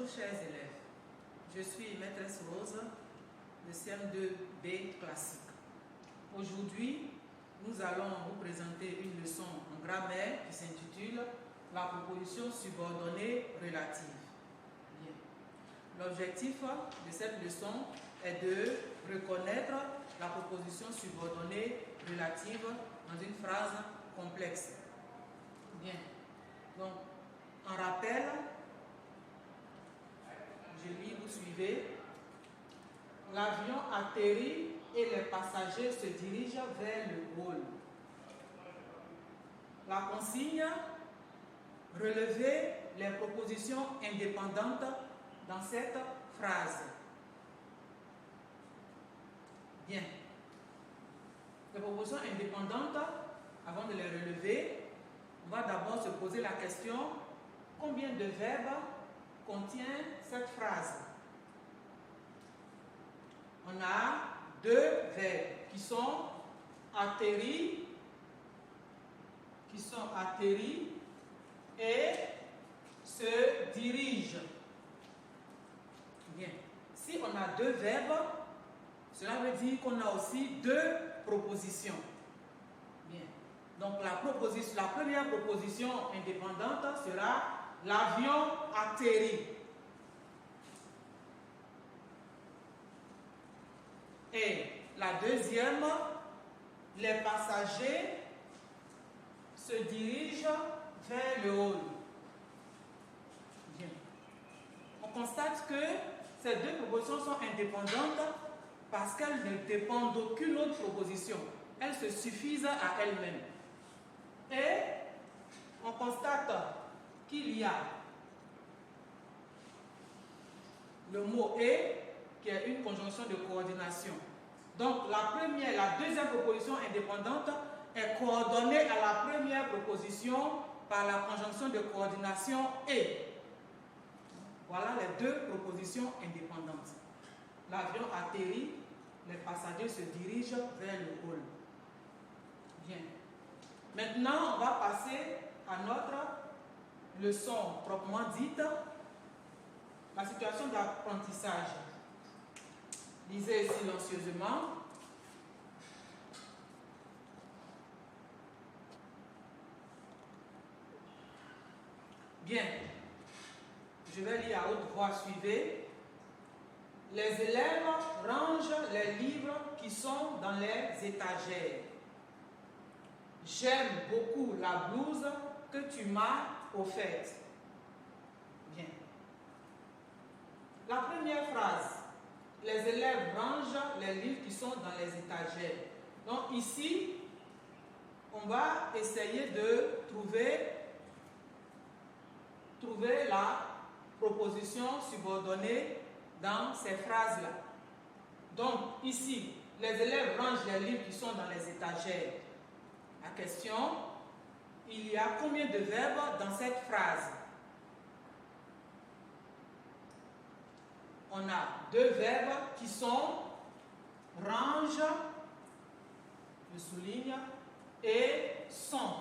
Bonjour chers élèves, je suis maîtresse Rose de CM2B classique. Aujourd'hui, nous allons vous présenter une leçon en grammaire qui s'intitule La proposition subordonnée relative. L'objectif de cette leçon est de reconnaître la proposition subordonnée relative dans une phrase complexe. Bien. Donc, en rappel, je lis, vous suivez. L'avion atterrit et les passagers se dirigent vers le hall. La consigne, relevez les propositions indépendantes dans cette phrase. Bien. Les propositions indépendantes, avant de les relever, on va d'abord se poser la question: combien de verbes contient cette phrase? On a deux verbes qui sont atterri, et se dirige. Bien. Si on a deux verbes, cela veut dire qu'on a aussi deux propositions. Bien. Donc la première proposition indépendante sera l'avion atterrit. Et la deuxième, les passagers se dirigent vers le hall. Bien. On constate que ces deux propositions sont indépendantes parce qu'elles ne dépendent d'aucune autre proposition. Elles se suffisent à elles-mêmes. Et on constate qu'il y a le mot « et » qui est une conjonction de coordination. Donc la deuxième proposition indépendante est coordonnée à la première proposition par la conjonction de coordination « et ». Voilà les deux propositions indépendantes. L'avion atterrit, les passagers se dirigent vers le hall. Bien. Maintenant, on va passer à notre leçon proprement dite, la situation d'apprentissage. Lisez silencieusement. Bien. Je vais lire à haute voix, suivez. Les élèves rangent les livres qui sont dans les étagères. J'aime beaucoup la blouse que tu m'as offerte. Bien. La première phrase. Les élèves rangent les livres qui sont dans les étagères. Donc ici, on va essayer de trouver la proposition subordonnée dans ces phrases-là. Donc ici, les élèves rangent les livres qui sont dans les étagères. La question, il y a combien de verbes dans cette phrase? On a deux verbes qui sont range, je souligne, et sont.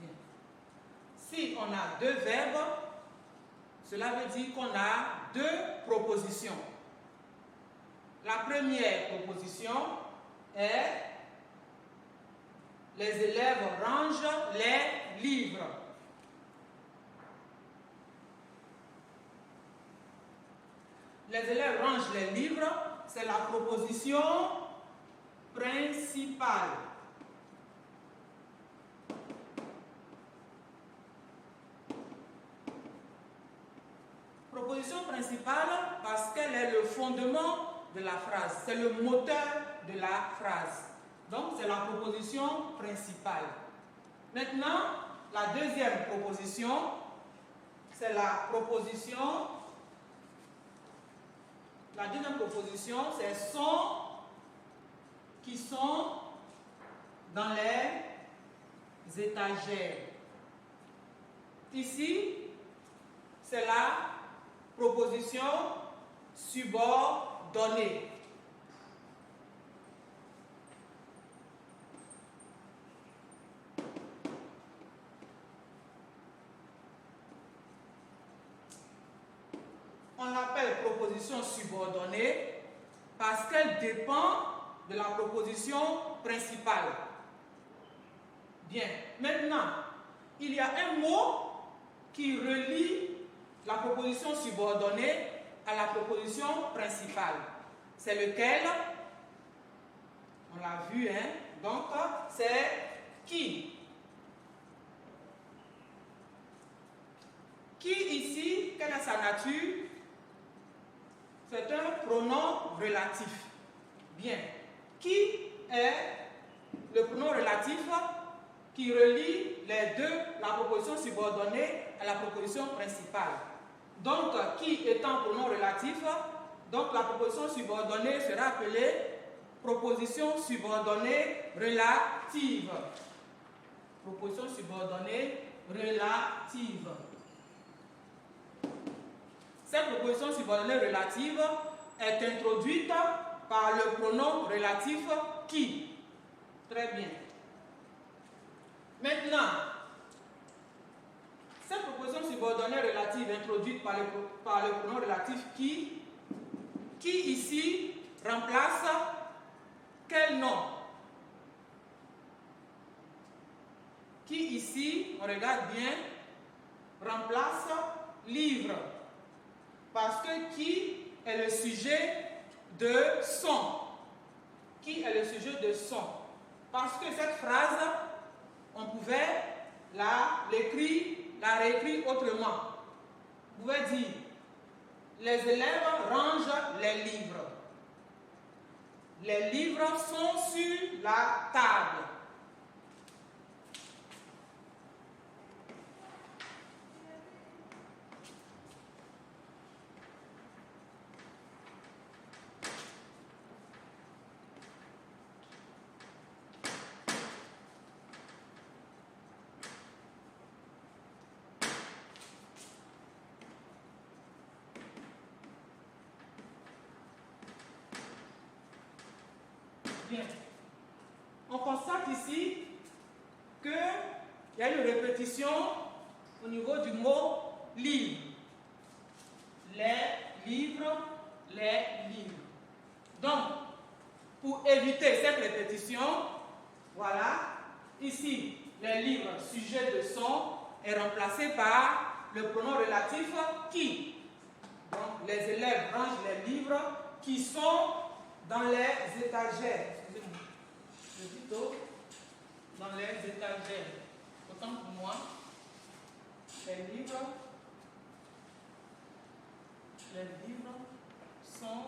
Bien. Si on a deux verbes, cela veut dire qu'on a deux propositions. La première proposition est les élèves rangent les livres. Les élèves rangent les livres, c'est la proposition principale. Proposition principale parce qu'elle est le fondement de la phrase, c'est le moteur de la phrase. Donc c'est la proposition principale. Maintenant, la deuxième proposition, c'est la proposition. La deuxième proposition, c'est sont qui sont dans les étagères. Ici, c'est la proposition subordonnée. proposition subordonnée parce qu'elle dépend de la proposition principale. Bien, maintenant, il y a un mot qui relie la proposition subordonnée à la proposition principale. C'est lequel? On l'a vu, hein? Donc, c'est qui. Qui ici, quelle est sa nature? C'est un pronom relatif. Bien. Qui est le pronom relatif qui relie les deux, la proposition subordonnée à la proposition principale? Donc, qui étant pronom relatif, donc la proposition subordonnée sera appelée proposition subordonnée relative. Proposition subordonnée relative. Cette proposition subordonnée relative est introduite par le pronom relatif qui. Très bien. Maintenant, cette proposition subordonnée relative introduite par le pronom relatif qui ici remplace quel nom? Qui ici, on regarde bien, remplace livre. Parce que qui est le sujet de son. Qui est le sujet de son. Parce que cette phrase, on pouvait la réécrire autrement. Vous pouvez dire, les élèves rangent les livres. Les livres sont sur la table. Bien. On constate ici qu'il y a une répétition au niveau du mot livre. Les livres, les livres. Donc, pour éviter cette répétition, voilà, ici, les livres, sujet de son, est remplacé par le pronom relatif qui. Donc, les élèves rangent les livres qui sont dans les étagères. Excusez-moi. Le plutôt dans les étagères. Autant pour moi. Les livres sont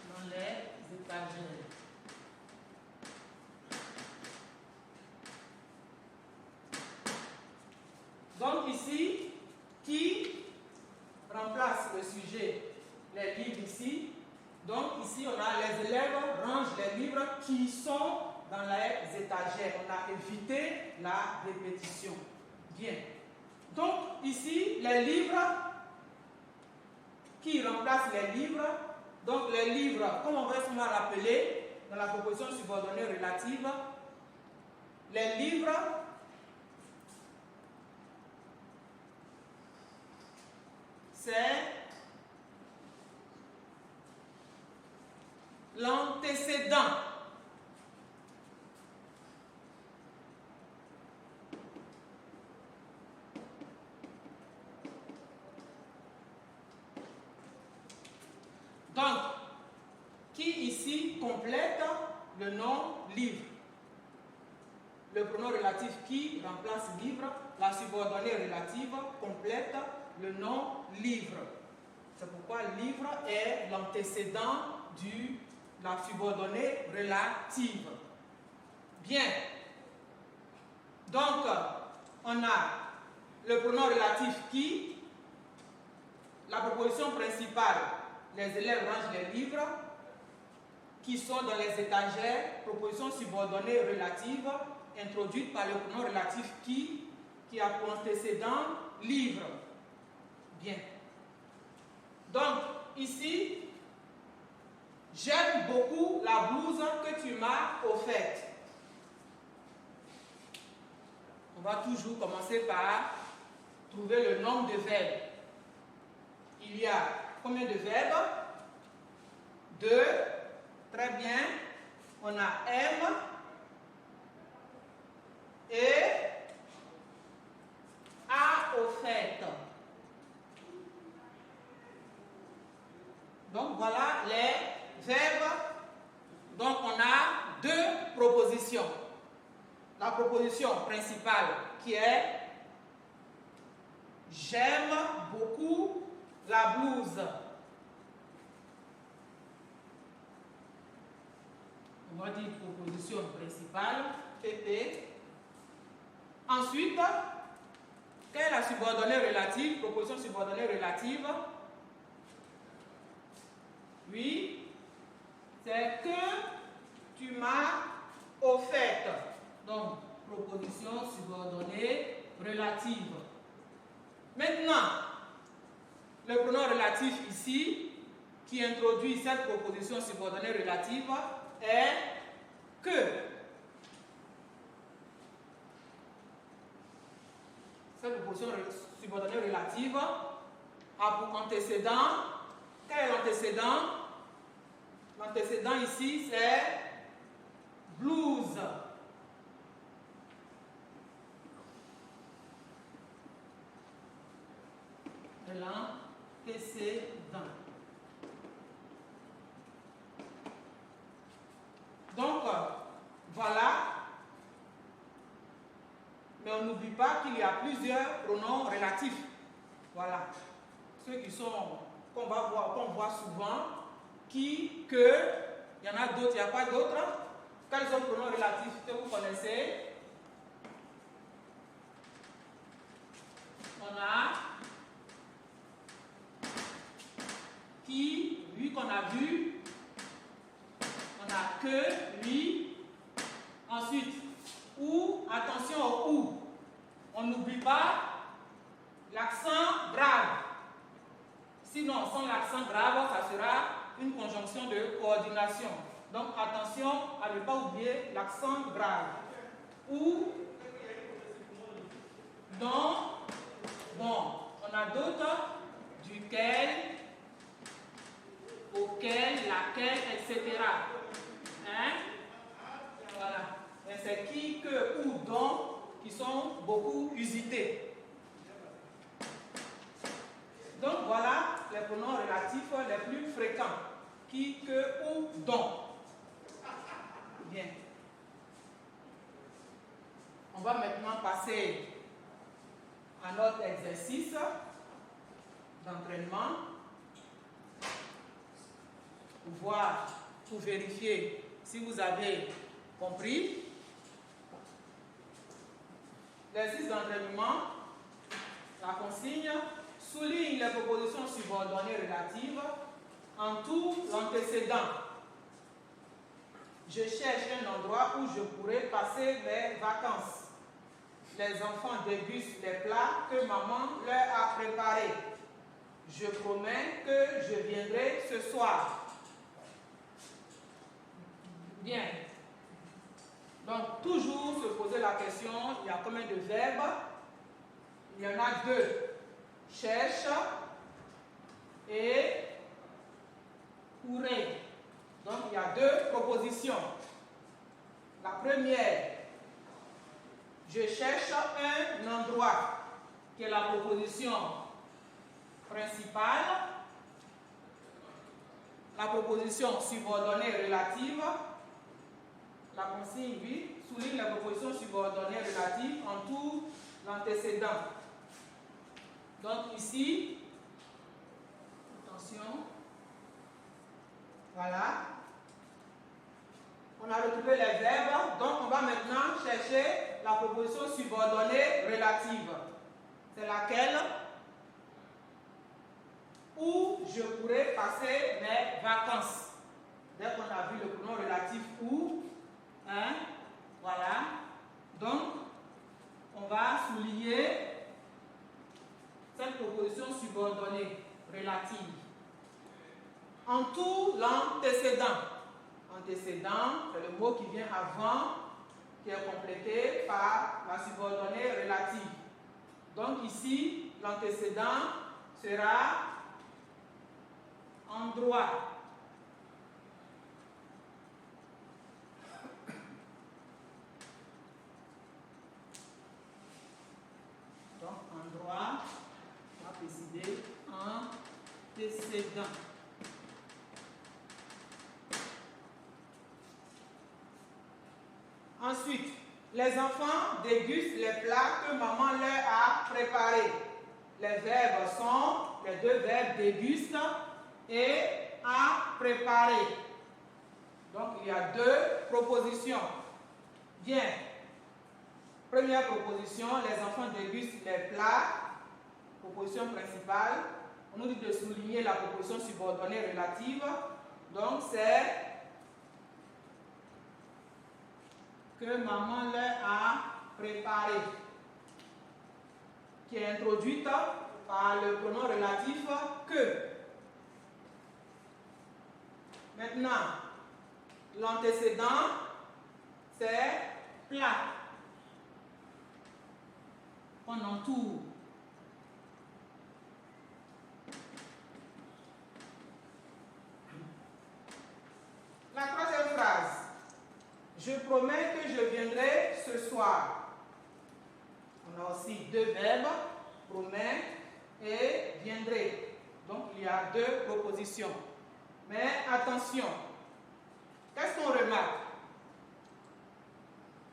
dans les étagères. Donc ici, qui remplace le sujet, les livres ici. Donc ici, on a les élèves rangent les livres qui sont dans les étagères. On a évité la répétition. Bien. Donc ici, les livres qui remplacent les livres. Donc les livres, comme on va souvent rappeler dans la proposition subordonnée relative, les livres c'est l'antécédent. Donc, qui ici complète le nom livre. Le pronom relatif qui remplace livre, la subordonnée relative complète le nom livre. C'est pourquoi livre est l'antécédent de la subordonnée relative. Bien. Donc, on a le pronom relatif qui, la proposition principale, les élèves rangent les livres qui sont dans les étagères, proposition subordonnée relative introduite par le pronom relatif qui a pour antécédent livre. Bien. Donc, ici, j'aime beaucoup la blouse que tu m'as offerte. On va toujours commencer par trouver le nombre de verbes. Il y a combien de verbes? 2. Très bien. On a M et A au fait. Donc voilà les verbes. Donc on a 2 propositions. La proposition principale qui est j'aime beaucoup la blouse. On va dire proposition principale, PP. Ensuite, quelle est la subordonnée relative? Proposition subordonnée relative. Oui, c'est que tu m'as offert. Donc, proposition subordonnée relative. Maintenant, le pronom relatif ici, qui introduit cette proposition subordonnée relative, est que. Cette proposition subordonnée relative a pour antécédent. Quel est l'antécédent? L'antécédent ici, c'est blouse. L'antécédent. Donc, voilà. Mais on n'oublie pas qu'il y a plusieurs pronoms relatifs. Voilà. Ceux qui sont, qu'on voit souvent, qui, que, il y en a d'autres, il n'y a pas d'autres. Quels sont les pronoms relatifs que vous connaissez? On a qui, lui qu'on a vu. On a que, lui. Ensuite, ou, attention au ou. On n'oublie pas l'accent grave. Sinon, sans l'accent grave, ça sera une conjonction de coordination. Donc, attention à ne pas oublier l'accent grave. Ou, dont, bon. On a d'autres, duquel, auquel, laquelle, etc. Hein? Voilà. Et c'est qui, que, ou, dont qui sont beaucoup usités. Donc voilà les pronoms relatifs les plus fréquents. Qui, que, ou, dont. Bien. On va maintenant passer à notre exercice d'entraînement pour voir, pour vérifier si vous avez compris. L'exercice d'entraînement, la consigne, souligne les propositions subordonnées relatives, entoure l'antécédent. Je cherche un endroit où je pourrais passer mes vacances. Les enfants dégustent les plats que maman leur a préparés. Je promets que je viendrai ce soir. Bien. Donc, toujours se poser la question, il y a combien de verbes? Il y en a 2. Cherche et pourrait. Donc, il y a 2 propositions. La première, je cherche un endroit, qui est la proposition principale. La proposition subordonnée relative. La consigne, oui, souligne la proposition subordonnée relative, entoure l'antécédent. Donc ici, attention, voilà, on a retrouvé les verbes, donc on va maintenant chercher la proposition subordonnée relative. C'est laquelle? Où je pourrais passer mes vacances. Dès qu'on a vu le pronom relatif où, hein, voilà, donc on va souligner cette proposition subordonnée relative. Entoure l'antécédent. Antécédent, c'est le mot qui vient avant, qui est complété par la subordonnée relative. Donc ici, l'antécédent sera en droit. Donc, en droit, on va préciser antécédent. Ensuite, les enfants dégustent les plats que maman leur a préparés. Les verbes sont les deux verbes déguste et à préparer. Donc, il y a deux propositions. Bien. Première proposition, les enfants dégustent les plats. Proposition principale. On nous dit de souligner la proposition subordonnée relative. Donc, c'est que maman leur a préparé, qui est introduite par le pronom relatif que. Maintenant, l'antécédent, c'est plat. On entoure. La troisième phrase. Je promets que je viendrai ce soir. On a aussi deux verbes, promet et viendrai. Donc il y a deux propositions. Mais attention, qu'est-ce qu'on remarque?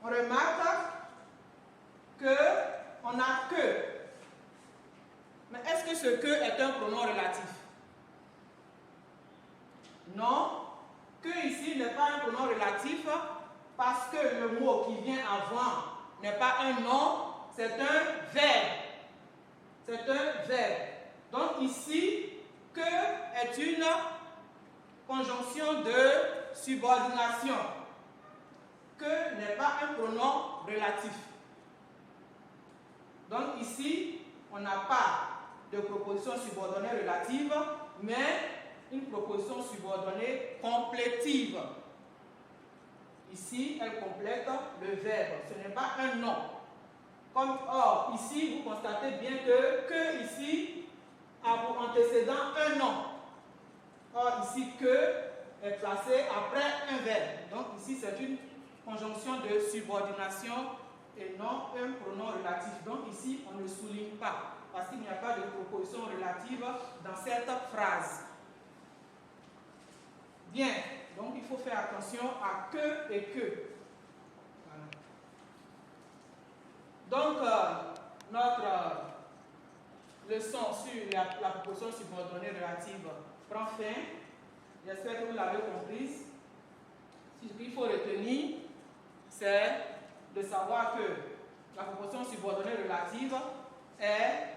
On remarque qu'on a que. Mais est-ce que ce que est un pronom relatif? Non. Que ici n'est pas un pronom relatif parce que le mot qui vient avant n'est pas un nom, c'est un verbe. C'est un verbe. Donc ici, que est une conjonction de subordination. Que n'est pas un pronom relatif. Donc ici, on n'a pas de proposition subordonnée relative, mais une proposition subordonnée complétive. Ici, elle complète le verbe. Ce n'est pas un nom. Or, ici, vous constatez bien que ici a pour antécédent un nom. Or, ici, que est placé après un verbe. Donc, ici, c'est une conjonction de subordination et non un pronom relatif. Donc, ici, on ne souligne pas parce qu'il n'y a pas de proposition relative dans cette phrase. Bien, donc il faut faire attention à que et que. Voilà. Donc, notre leçon sur la proposition subordonnée relative prend fin. J'espère que vous l'avez comprise. Ce qu'il faut retenir, c'est de savoir que la proposition subordonnée relative est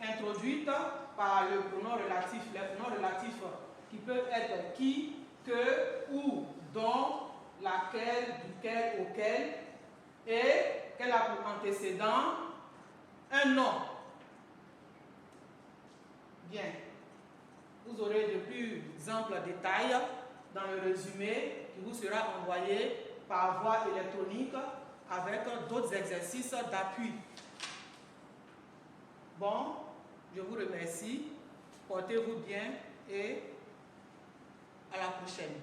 introduite par le pronom relatif. Les pronoms relatifs qui peuvent être qui, que, où, dont, laquelle, duquel, auquel, et qu'elle a pour antécédent un nom. Bien. Vous aurez de plus amples détails dans le résumé qui vous sera envoyé par voie électronique avec d'autres exercices d'appui. Bon, je vous remercie. Portez-vous bien et à la prochaine.